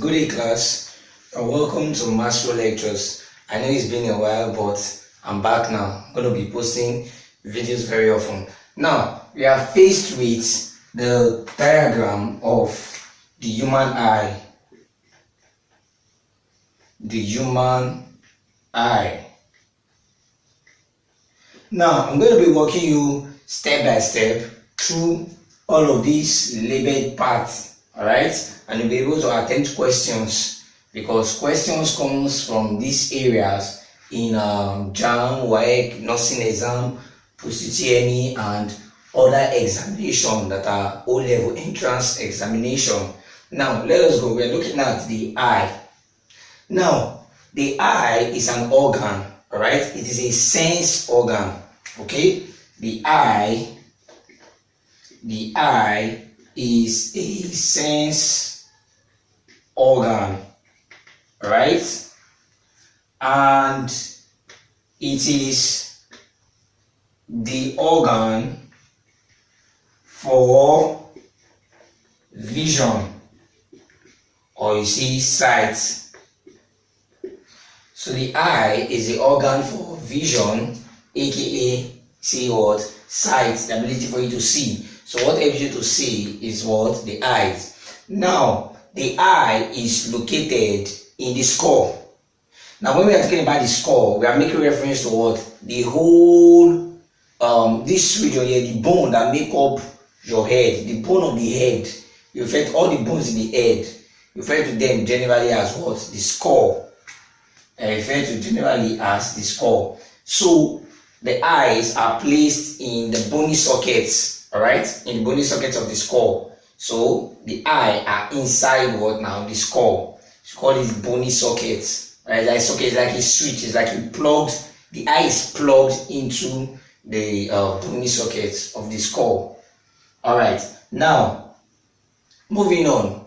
Good day, class, and welcome to Mastro Lectures. I know it's been a while, but I'm back now. I'm going to be posting videos very often. Now, we are faced with the diagram of the human eye. The human eye. Now, I'm going to be walking you step by step through all of these labeled parts. Alright, and you'll be able to attempt questions because questions comes from these areas in JAM, WAEC, nursing exam, post-UTME, and other examination that are O-level entrance examination. Now let us go. We're looking at the eye. Now the eye is an organ. Alright, it is a sense organ. Okay, the eye is a sense organ, right? And it is the organ for vision, or you see sight. So the eye is the organ for vision, aka see what? Sight, the ability for you to see. So what helps you to see is what? The eyes. Now, the eye is located in the skull. Now, when we are talking about the skull, we are making reference to what? The whole, this region here, the bone that make up your head, the bone of the head. You refer to all the bones in the head. You refer to them generally as what? The skull. I refer to generally as the skull. So, the eyes are placed in the bony sockets. Alright, in the bony sockets of the skull. So the eye are inside what now? The skull. It's called it bony sockets. Right, like socket is like a switch, it's like you plugged, the eye is plugged into the bony sockets of the skull. Alright, now moving on.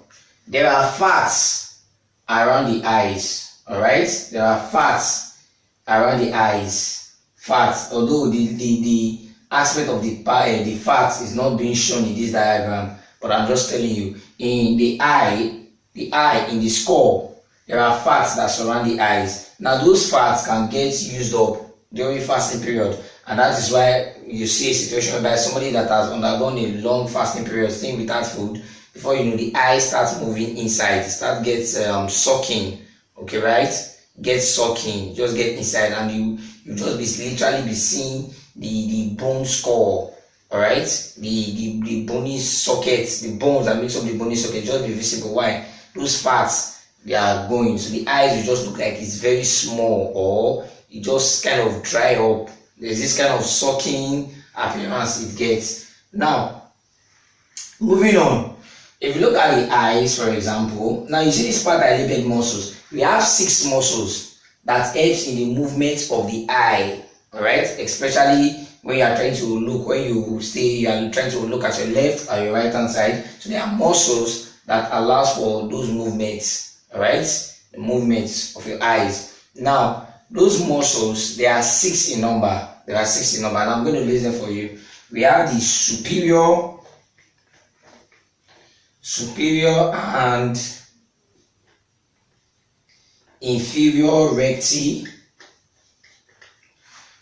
There are fats around the eyes. Alright, there are fats around the eyes. Fats, although the aspect of the fat is not being shown in this diagram, but I'm just telling you, in the eye in the skull, there are fats that surround the eyes. Now those fats can get used up during fasting period, and that is why you see a situation whereby somebody that has undergone a long fasting period, staying without food, before you know, the eye starts moving inside, it starts gets sucking. Okay, right? Get sucking, just get inside, and you just literally be seeing the bone skull. All right, the bony sockets, the bones that makes up the bony socket just be visible. Why? Those fats, they are going, so the eyes will just look like it's very small, or it just kind of dry up. There's this kind of sucking appearance it gets. Now moving on, if you look at the eyes, for example, now you see this part I labeled muscles. We have 6 muscles that helps in the movement of the eye. All right, especially when you are trying to look, when you are trying to look at your left or your right hand side. So there are muscles that allows for those movements. All right, the movements of your eyes. Now those muscles, there are 6 in number. There are 6 in number, and I'm going to list them for you. We have the superior and inferior recti.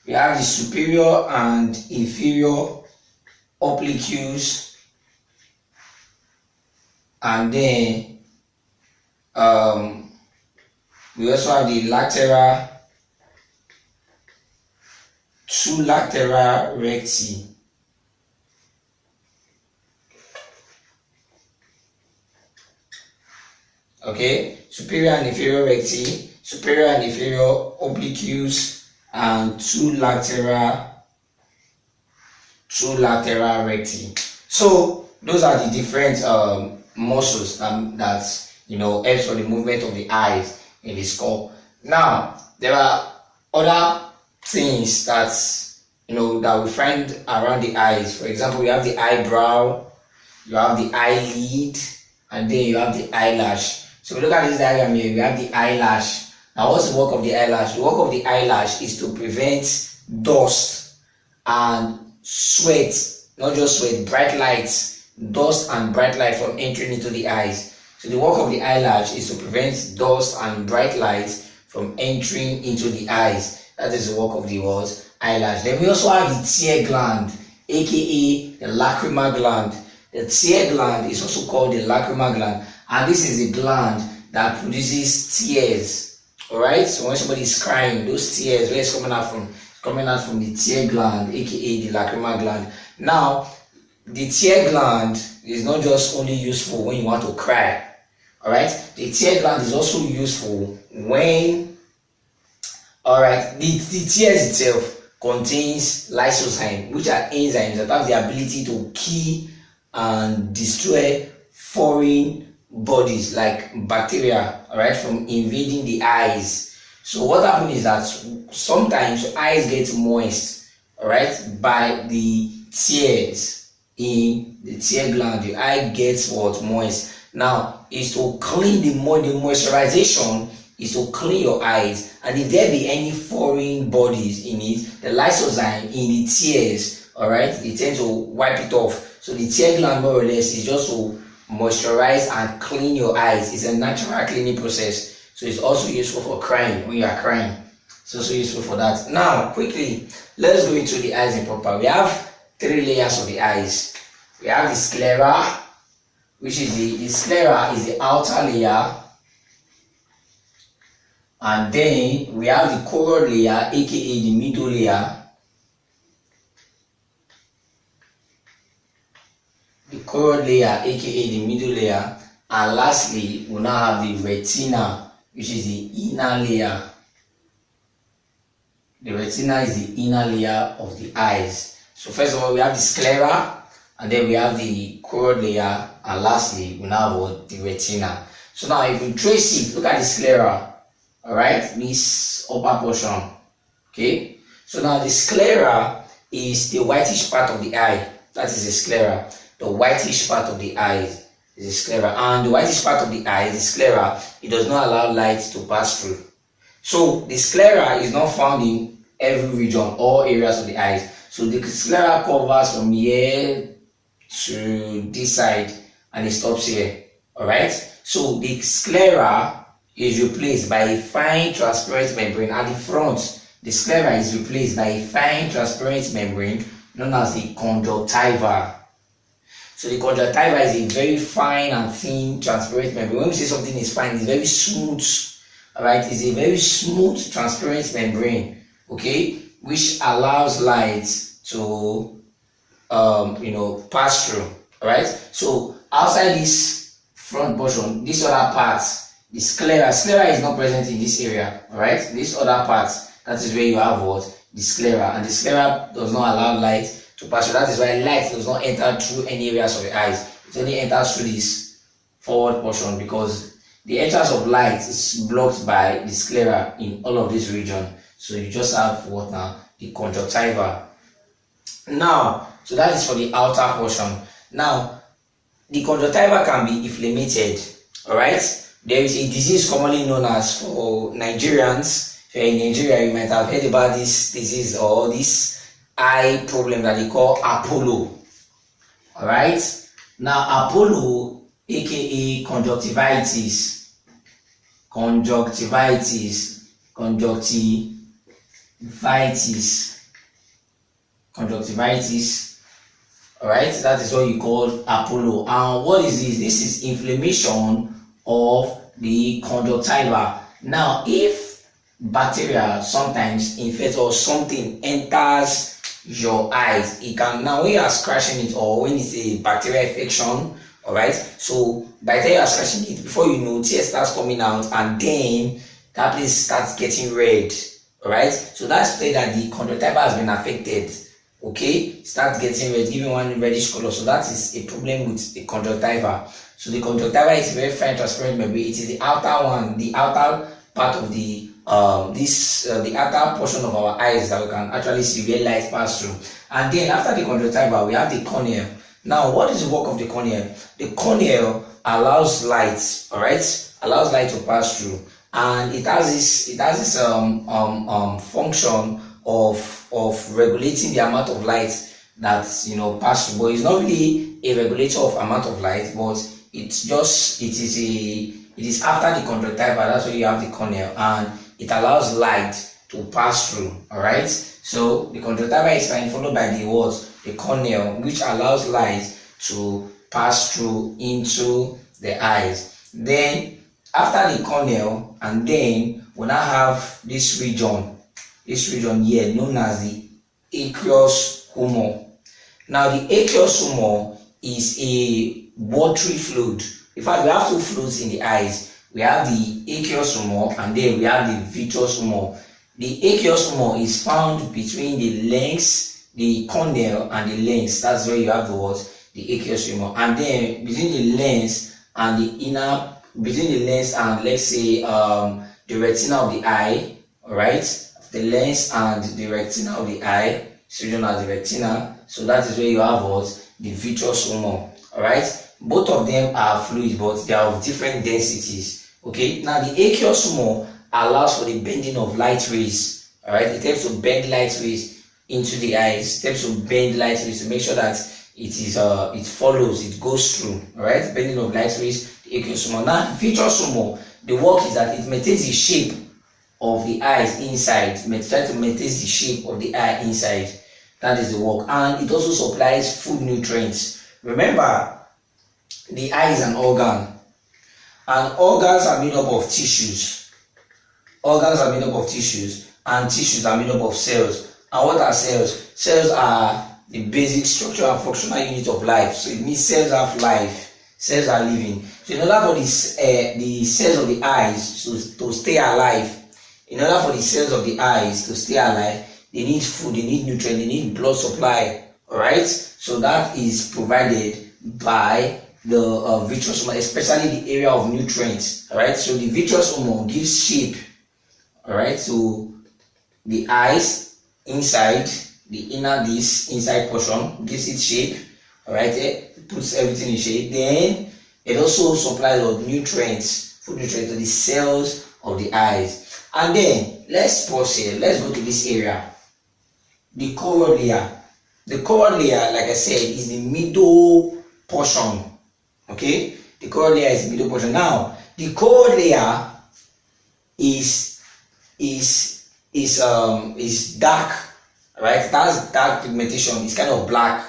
We have the superior and inferior obliques, and then we also have the two lateral recti. Okay, superior and inferior recti, superior and inferior obliques, and two lateral recti. So those are the different muscles that you know helps for the movement of the eyes in the skull. Now there are other things that you know that we find around the eyes. For example, we have the eyebrow, you have the eyelid, and then you have the eyelash. So look at this diagram here. We have the eyelash. Now, what's the work of the eyelash? The work of the eyelash is to prevent dust and sweat, not just sweat, bright lights, dust and bright light from entering into the eyes. So the work of the eyelash is to prevent dust and bright light from entering into the eyes. That is the work of the what? Eyelash. Then we also have the tear gland, aka the lacrimal gland. The tear gland is also called the lacrimal gland, and this is the gland that produces tears. Alright, so when somebody is crying, those tears, where it's coming out from? Coming out from the tear gland, aka the lacrimal gland. Now, the tear gland is not just only useful when you want to cry. Alright, the tear gland is also useful when, alright, the tears itself contains lysozyme, which are enzymes that have the ability to kill and destroy foreign bodies like bacteria, alright, from invading the eyes. So what happens is that sometimes your eyes get moist, alright, by the tears in the tear gland. The eye gets what? Moist. Now is to clean the moisturization is to clean your eyes, and if there be any foreign bodies in it, the lysozyme in the tears, alright, they tend to wipe it off. So the tear gland more or less is just to moisturize and clean your eyes. It's a natural cleaning process. So it's also useful for crying when you are crying. It's also useful for that. Now quickly, let's go into the eyes in proper. We have 3 layers of the eyes. We have the sclera, which is the sclera is the outer layer, and then we have the choroid layer, aka the middle layer. The choroid layer, aka the middle layer, and lastly we now have the retina, which is the inner layer. The retina is the inner layer of the eyes. So first of all, we have the sclera, and then we have the choroid layer, and lastly we now have the retina. So now if we trace it, look at the sclera. Alright, this upper portion. Okay, so now the sclera is the whitish part of the eye. That is the sclera. The whitish part of the eye is the sclera, and the whitish part of the eye, the sclera, it does not allow light to pass through. So the sclera is not found in every region or areas of the eyes. So the sclera covers from here to this side and it stops here. Alright, so the sclera is replaced by a fine transparent membrane at the front. The sclera is replaced by a fine transparent membrane known as the conjunctiva. So the conjunctiva is a very fine and thin transparent membrane. When we say something is fine, it's very smooth. Alright, it's a very smooth transparent membrane, okay, which allows light to pass through. Alright, so outside this front portion, this other part, the sclera is not present in this area. Alright, this other part, that is where you have what? The sclera, and the sclera does not allow light to pass through. That is why light does not enter through any areas of the eyes. It only enters through this forward portion, because the entrance of light is blocked by the sclera in all of this region. So you just have what now? The conjunctiva. Now, so that is for the outer portion. Now, the conjunctiva can be inflamed. Alright, there is a disease commonly known as, for Nigerians, if you're in Nigeria, you might have heard about this disease or this eye problem that they call Apollo. Alright, now Apollo, aka conjunctivitis, alright, that is what you call Apollo. And what is this? This is inflammation of the conjunctiva. Now, if bacteria sometimes infect or something enters your eyes, it can, now when you are scratching it or when it's a bacterial infection, alright, so by the time you are scratching it, before you know, tears starts coming out, and then that place starts getting red. Alright, so that's the that the conjunctiva has been affected. Okay, starts getting red, giving one reddish color. So that is a problem with the conjunctiva. So the conjunctiva is a very fine transparent membrane. It is the outer one, the outer part of the the outer portion of our eyes that we can actually see where light pass through. And then after the conjunctiva, we have the cornea. Now, what is the work of the cornea? The cornea allows light, alright, allows light to pass through, and it has this function of regulating the amount of light that pass through. But it's not really a regulator of amount of light, but it is after the conjunctiva. That's where you have the cornea, and it allows light to pass through. All right. So the conjunctiva is fine, followed by the what? The cornea, which allows light to pass through into the eyes. Then after the cornea, and then we now have this region here known as the aqueous humor. Now the aqueous humor is a watery fluid. In fact, we have two fluids in the eyes. We have the aqueous humor, and then we have the vitreous humor. The aqueous humor is found between the lens, the cornea, and the lens. That's where you have the what? The aqueous humor. And then between the lens and let's say the retina of the eye, all right? The lens and the retina of the eye, so you know the retina. So that is where you have what? The vitreous humor. All right. Both of them are fluid, but they are of different densities. Okay. Now the aqueous humor allows for the bending of light rays. All right. It helps to bend light rays into the eyes. It helps to bend light rays to make sure that it follows, it goes through. All right. Bending of light rays, the aqueous humor. Now the vitreous humor, the work is that it maintains the shape of the eyes inside. Try to maintain the shape of the eye inside. That is the work, and it also supplies food nutrients. Remember, the eye is an organ, and organs are made up of tissues. Organs are made up of tissues, and tissues are made up of cells. And what are cells? Cells are the basic structure and functional unit of life. So it means cells have life. Cells are living. So in order for the cells of the eyes to stay alive, they need food, they need nutrients, they need blood supply. All right. So that is provided by the vitreous humor, especially the area of nutrients. All right. So the vitreous humor gives shape, all right, to the eyes inside the inside portion, gives it shape. All right. It puts everything in shape. Then it also supplies of nutrients, food nutrients to the cells of the eyes. And then let's pause here. Let's go to this area. The choroid layer. The choroid layer, like I said, is the middle portion. Okay, the choroid layer is the middle portion. Now, the choroid layer is dark, right? It has dark pigmentation. It's kind of black.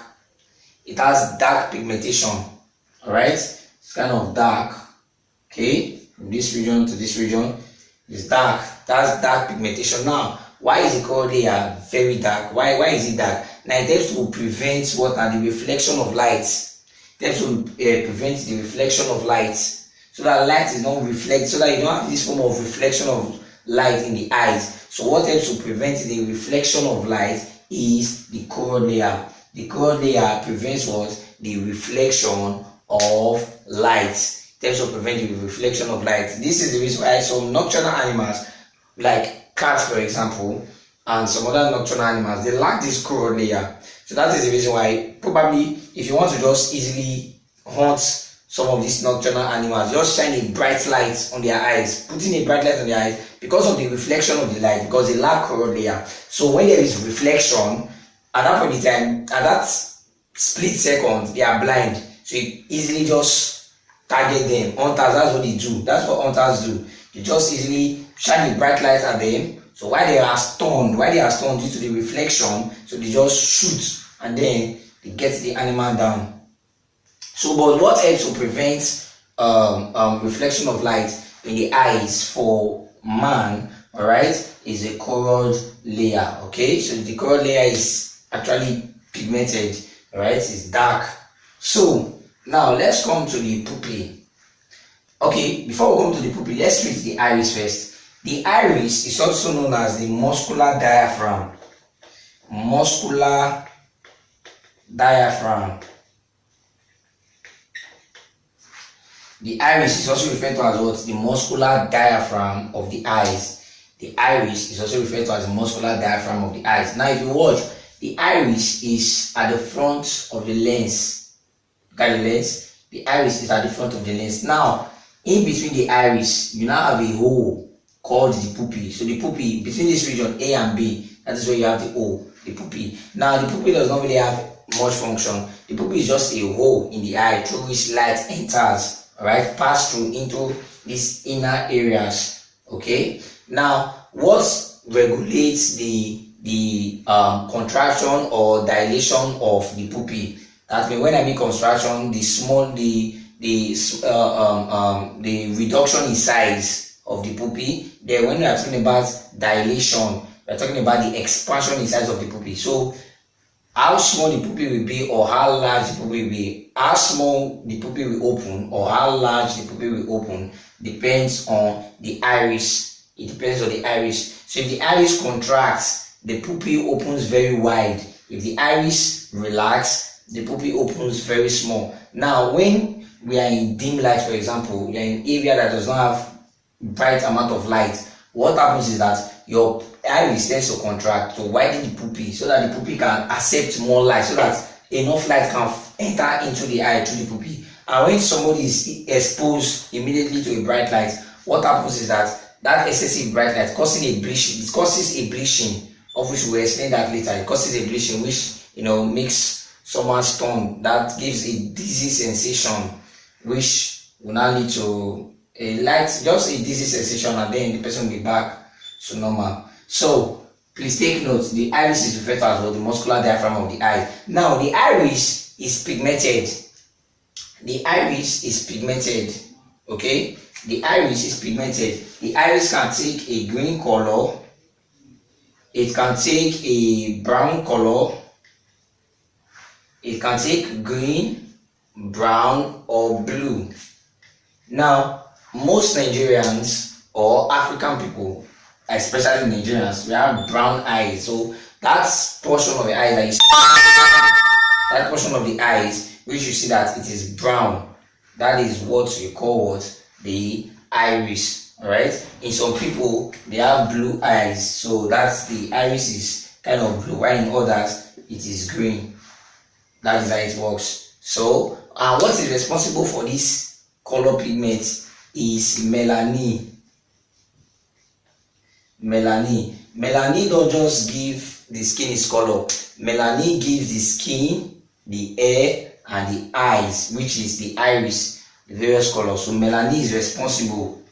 It has dark pigmentation. All right, it's kind of dark. Okay, from this region to this region, it's dark. That's dark pigmentation. Now, why is the choroid layer very dark? Why is it dark? Now it helps to prevent the reflection of light. It helps to prevent the reflection of light, so that light is not reflected, so that you don't have this form of reflection of light in the eyes. So what helps to prevent the reflection of light is the choroid layer. The choroid layer prevents the reflection of light. It helps to prevent the reflection of light. This is the reason why some nocturnal animals, like cats for example, and some other nocturnal animals, they lack this choroid layer. So that is the reason why, probably, if you want to just easily hunt some of these nocturnal animals, just shine a bright light on their eyes, putting a bright light on their eyes because of the reflection of the light, because they lack choroid layer. So when there is reflection, at that point in time, at that split second, they are blind. So you easily just target them. Hunters, that's what they do. That's what hunters do. You just easily shine a bright light at them. So while they are stunned due to the reflection, so they just shoot and then they get the animal down. So, but what helps to prevent reflection of light in the eyes for man, all right, is a choroid layer. Okay, so the choroid layer is actually pigmented, all right, it's dark. So now let's come to the pupil. Okay, before we come to the pupil, let's treat the iris first. The iris is also known as the muscular diaphragm. Muscular diaphragm. The iris is also referred to as what? The muscular diaphragm of the eyes. The iris is also referred to as the muscular diaphragm of the eyes. Now, if you watch, the iris is at the front of the lens. Look at the lens. The iris is at the front of the lens. Now, in between the iris, you now have a hole called the pupil. So the pupil, between this region A and B, that is where you have the O, the pupil. Now the pupil does not really have much function. The pupil is just a hole in the eye through which light enters, alright, pass through into these inner areas. Okay, now what regulates the contraction or dilation of the pupil? That means when I mean contraction, the reduction in size of the pupil. Then when we are talking about dilation, we are talking about the expansion in size of the pupil. So how small the pupil will be or how large the pupil will be, how small the pupil will open or how large the pupil will open depends on the iris. It depends on the iris. So if the iris contracts, the pupil opens very wide. If the iris relaxes, the pupil opens very small. Now when we are in dim light, for example, we are in an area that does not have bright amount of light, what happens is that your iris tends to contract to widen the pupil so that the pupil can accept more light, so that enough light can enter into the eye through the pupil. And when somebody is exposed immediately to a bright light, what happens is that excessive bright light causes a bleaching, of which we will explain that later. It causes a bleaching which makes someone's tongue, that gives a dizzy sensation, which will now lead to just a dizzy sensation, and then the person will be back to normal. So please take note, the iris is referred to as well the muscular diaphragm of the eye. Now the iris is pigmented. The iris is pigmented. Okay, the iris is pigmented. The iris can take a green color, it can take a brown color, it can take green, brown, or blue. Now most Nigerians or African people, especially Nigerians, we have brown eyes. So that portion of the eye that you see, that portion of the eyes which you see that it is brown, that is what you call the iris. All right, in some people they have blue eyes, so that's the iris is kind of blue, while in others it is green. That is how it works. So what is responsible for this color pigment is melanin. Melanin don't just give the skin its color. Melanin gives the skin, the hair, and the eyes, which is the iris, the various colors. So melanin is responsible.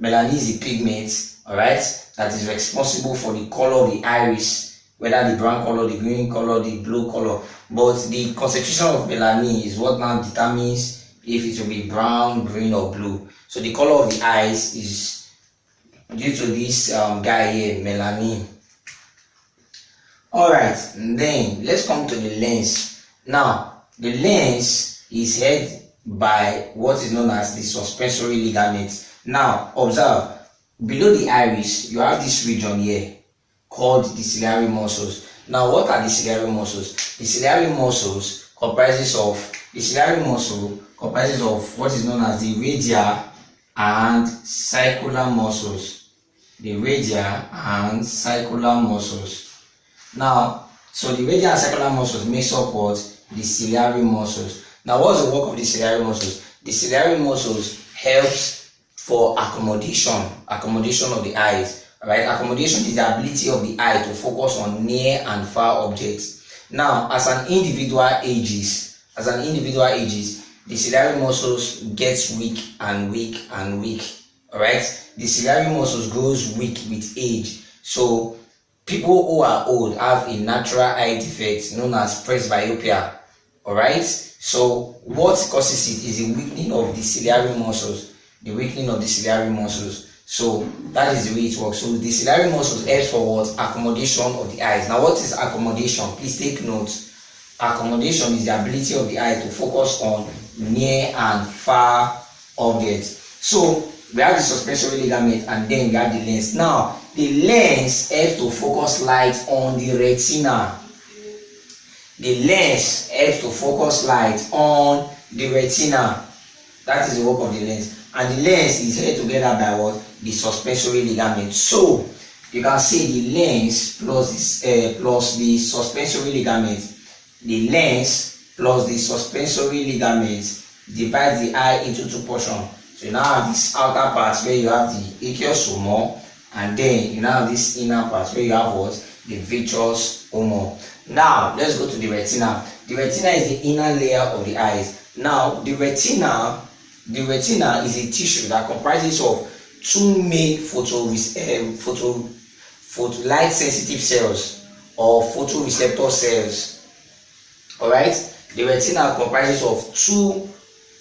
Melanin is the pigment, alright, that is responsible for the color of the iris, whether the brown color, the green color, the blue color. But the concentration of melanin is what now determines if it will be brown, green, or blue. So the color of the eyes is due to this guy here, melanin. Alright, then let's come to the lens. Now the lens is held by what is known as the suspensory ligament. Now observe, below the iris you have this region here called the ciliary muscles. Now what are the ciliary muscles? The ciliary muscles comprises of what is known as the radial and circular muscles. The radial and circular muscles. Now, so the radial and circular muscles makes up what? The ciliary muscles. Now, what's the work of the ciliary muscles? The ciliary muscles helps for accommodation of the eyes. Right? Accommodation is the ability of the eye to focus on near and far objects. Now, as an individual ages, the ciliary muscles gets weak and weak and weak. Alright, the ciliary muscles grows weak with age. So people who are old have a natural eye defect known as presbyopia. Alright, so what causes it is the weakening of the ciliary muscles. So that is the way it works. So the ciliary muscles help for what? Accommodation of the eyes. Now what is accommodation? Please take note. Accommodation is the ability of the eye to focus on near and far objects. So we have the suspensory ligament and then we have the lens. Now the lens helps to focus light on the retina. That is the work of the lens. And the lens is held together by what? The suspensory ligament. So you can see the lens plus the suspensory ligament. The lens plus the suspensory ligament divides the eye into two portions. So you now have this outer part where you have the aqueous humor, and then you now have this inner part where you have what? the vitreous humor. Now let's go to the retina. The retina is the inner layer of the eyes. Now the retina is a tissue that comprises of two main light sensitive cells or photoreceptor cells. All right, the retina comprises of two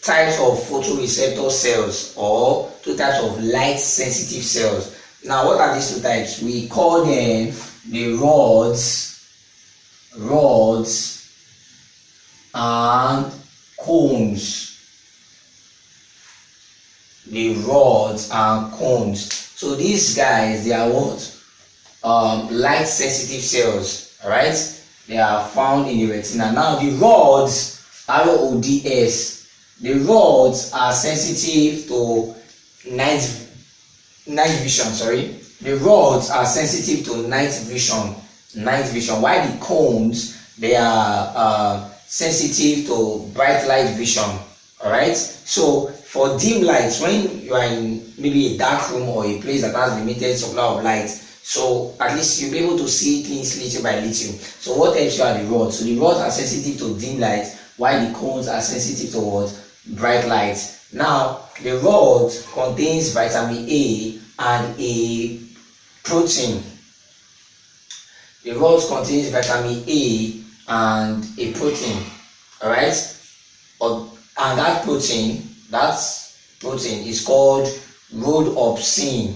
types of photoreceptor cells or two types of light sensitive cells. Now what are these two types? We call them the rods and cones. The rods and cones. So these guys, they are what? Light sensitive cells. All right, they are found in the retina. Now the rods, RODS, the rods are sensitive to night vision. The rods are sensitive to night vision. While the cones, they are sensitive to bright light vision. All right, so for dim lights, when you are in maybe a dark room or a place that has limited supply of light, so at least you'll be able to see things little by little. So what helps you are the rods. So the rods are sensitive to dim light, while the cones are sensitive to what? Bright light. Now the rod contains vitamin A and a protein. The rod contains vitamin A and a protein. All right, and that protein is called rhodopsin.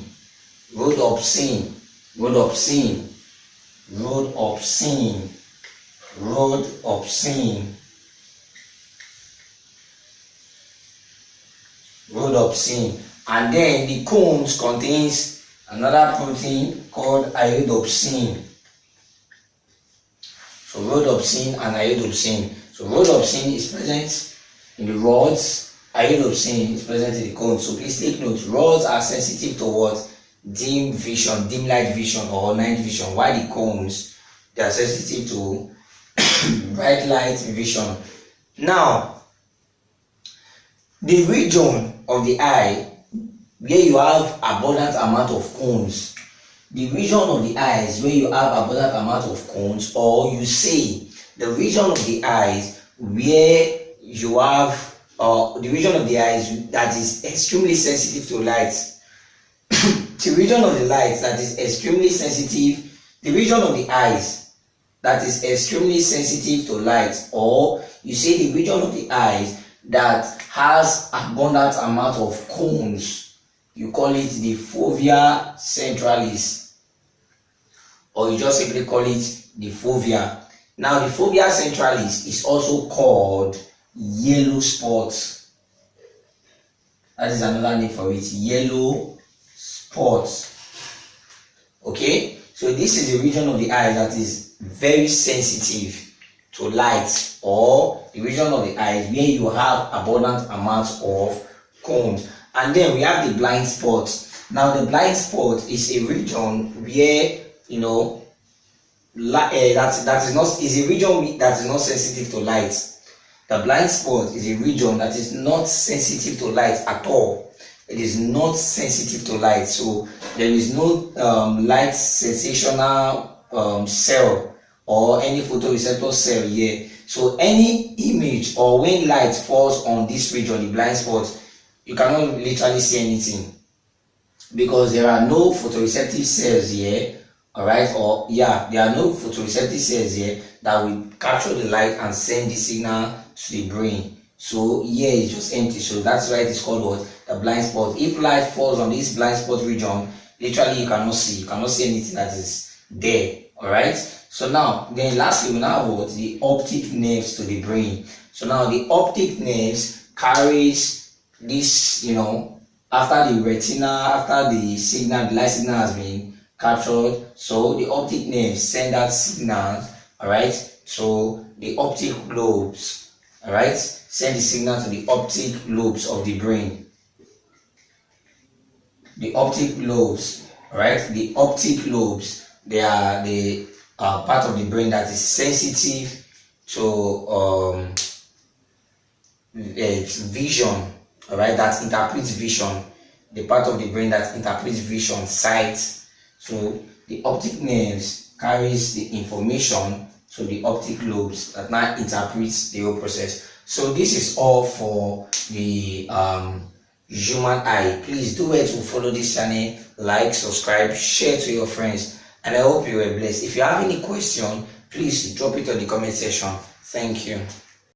And then the cones contains another protein called iodopsin. So rhodopsin and iodopsin. So rhodopsin is present in the rods, iodopsin is present in the cones. So please take note, rods are sensitive to what? Dim light vision or night vision, while the cones, they are sensitive to bright light vision. Now the region of the eye where you have abundant amount of cones, the region of the eyes where you have abundant amount of cones, or you say the region of the eyes where you have the region of the eyes that is extremely sensitive to light. The region of the light that is extremely sensitive, the region of the eyes that is extremely sensitive to light, or you say the region of the eyes that has abundant amount of cones, you call it the fovea centralis, or you just simply call it the fovea. Now the fovea centralis is also called yellow spots. That is another name for it, yellow spots. Okay, so this is the region of the eye that is very sensitive to light, or the region of the eye where you have abundant amounts of cones. And then we have the blind spot. Now the blind spot is a region where that is a region that is not sensitive to light. The blind spot is a region that is not sensitive to light at all. It is not sensitive to light, so there is no light sensational cell or any photoreceptor cell here. So any image or when light falls on this region, the blind spot, you cannot literally see anything because there are no photoreceptive cells here. All right, there are no photoreceptive cells here that will capture the light and send the signal to the brain. So here it's just empty. So that's why it is called what? The blind spot. If light falls on this blind spot region, literally you cannot see anything that is there. All right. So now, then lastly, we now have what? The optic nerves to the brain. So now the optic nerves carries this, after the retina, after the light signal has been captured, so the optic nerves send that signal, all right, so the optic lobes, all right, send the signal to the optic lobes of the brain. The optic lobes, all right, the optic lobes, they are the part of the brain that is sensitive to vision, all right, that interprets vision, the part of the brain that interprets vision, sight. So the optic nerves carries the information to the optic lobes that now interprets the whole process. So this is all for the human eye. Please do well to follow this channel, like, subscribe, share to your friends, and I hope you were blessed. If you have any question, please drop it on the comment section. Thank you.